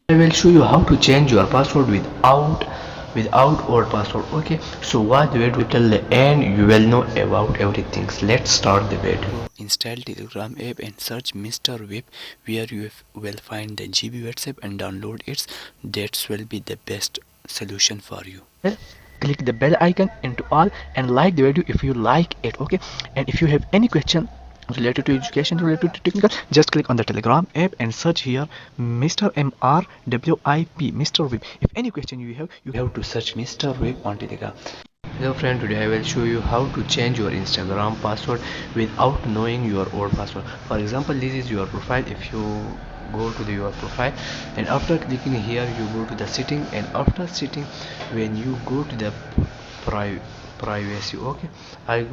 I will show you how to change your password without old password. Okay, so watch the video till the end, you will know about everything. Let's start the video. Install Telegram app and search Mr. Web, where you will find the GB WhatsApp and download it. That will be the best solution for you. Click the bell icon into all and like the video if you like it. Okay, and if you have any question related to education, related to technical, just click on the Telegram app and search here Mr. MRWIP, Mr. Web. If any question you have to search Mr. Web on Telegram. Hello friend, today I will show you how to change your Instagram password without knowing your old password. For example, this is your profile. If you go to your profile and after clicking here you go to the setting, and after setting when you go to the privacy, okay, I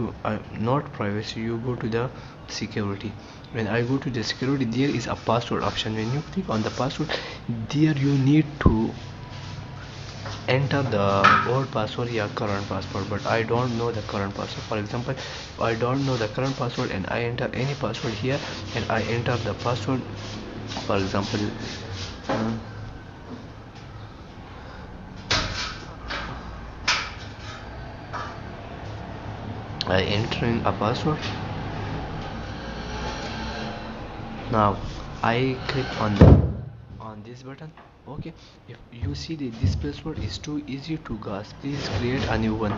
not privacy, you go to the security. When I go to the security, there is a password option. When you click on the password, there you need to enter the old password or current password, but I don't know the current password. For example, if I don't know the current password and I enter any password here and I enter the password, for example, I entering a password. Now I click on this button. Okay, if you see that this password is too easy to guess, please create a new one.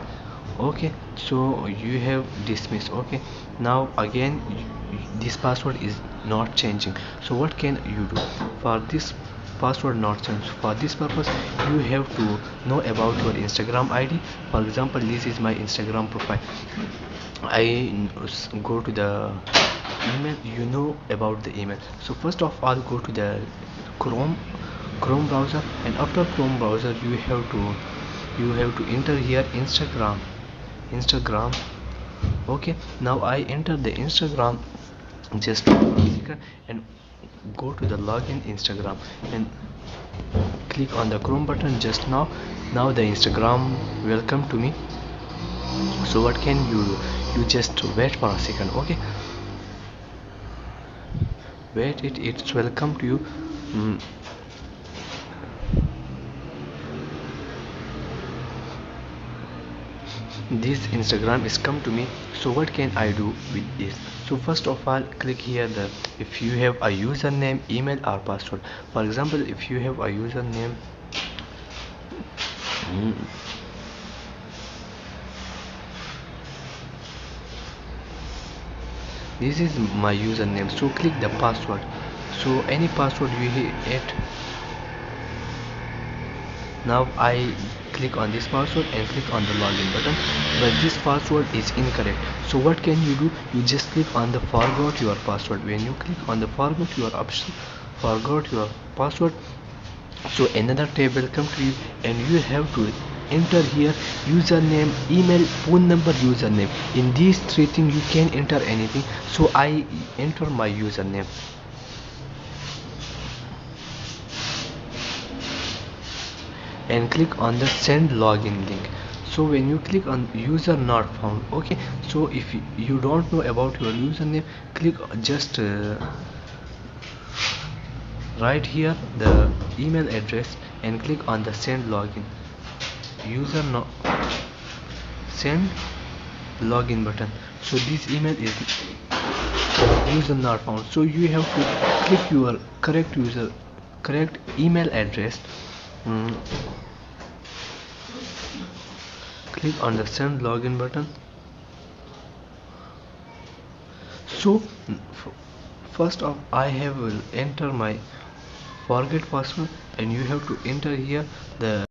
Okay, so you have dismissed. Okay, now again this password is not changing. So what can you do for this password not change? For this purpose, you have to know about your Instagram ID. For example, this is my Instagram profile. I go to the email. You know about the email. So first of all, go to the Chrome browser, and after Chrome browser you have to enter here Instagram. Okay, now I enter the Instagram, just and go to the login Instagram and click on the Chrome button. Just now the Instagram will come to me. So what can you do? You just wait for a second. Okay, wait, it's will come to you. This Instagram is come to me. So what can I do with this? So first of all, click here the if you have a username, email or password. For example, if you have a username, this is my username, so click the password. So any password you hit. Now I click on this password and click on the login button, but this password is incorrect. So what can you do? You just click on the forgot your password. When you click on the forgot your option, forgot your password, so another tab will come to you and you have to enter here username, email, phone number, username. In these three things you can enter anything. So I enter my username and click on the send login link. So when you click on user not found, okay, so if you don't know about your username, click just right here the email address and click on the send login user not send login button. So this email is user not found, so you have to click your correct email address. Click on the send login button. So first of I have will enter my forget password, and you have to enter here the